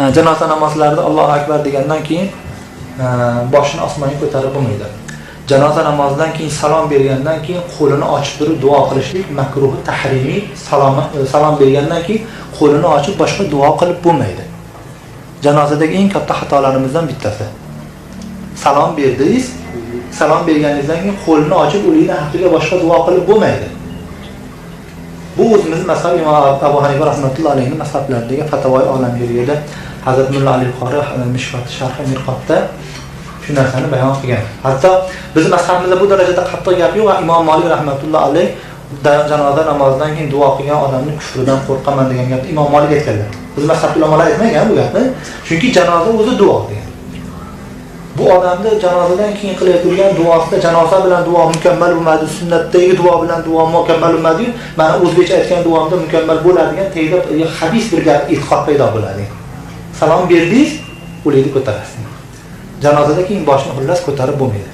Janoza namozlarida Allohu akbar degandan keyin boshini osmonga ko'tarib bo'lmaydi. Janoza namozidan keyin salom bergandan keyin qo'lini ochib turib duo qilishlik makruh tahrimiy. Salom bergandan keyin qo'lini ochib boshqa duo qilib bo'lmaydi. Janozadagi eng katta xatolarimizdan bittasi. Salom berdingiz, salom berganingizdan keyin qo'lni ochib ularning haqqiga boshqa duo qilib bo'lmaydi. Bu o'zimiz mazhab Imom Abu Hanifa rahmatullohi alayhi mazhablaridagi fatavoy olamgirida Hazrat Mulla Ali Qori Mishkat sharhi Mirqatda shu narsani bayon qilgan. Hatto biz mazhabimizda bu darajada qattiq gap yo'q. Imom Malik rahmatullohi alayhi janoza namozidan keyin duo qilgan odamning kufridan qo'rqaman degan gapni Imom Malik aytganlar. Biz mazhab ulamolar aytmagan bu gapni. Chunki janoza o'zi duo degan. Bu odamni janozadan keyin qilayotgan duosida janoza bilan duo mukammal bo'lmadi, sunnatdagi duo bilan duo mukammal bo'lmadi. Mana o'zbekcha aytgan duomda mukammal bo'ladigan tezda hadis bir gap e'tiqod paydo bo'ladi. Salom berdingiz, ularni ko'tarasiz. Janozada keyin boshni xullas ko'tarib bo'lmaydi.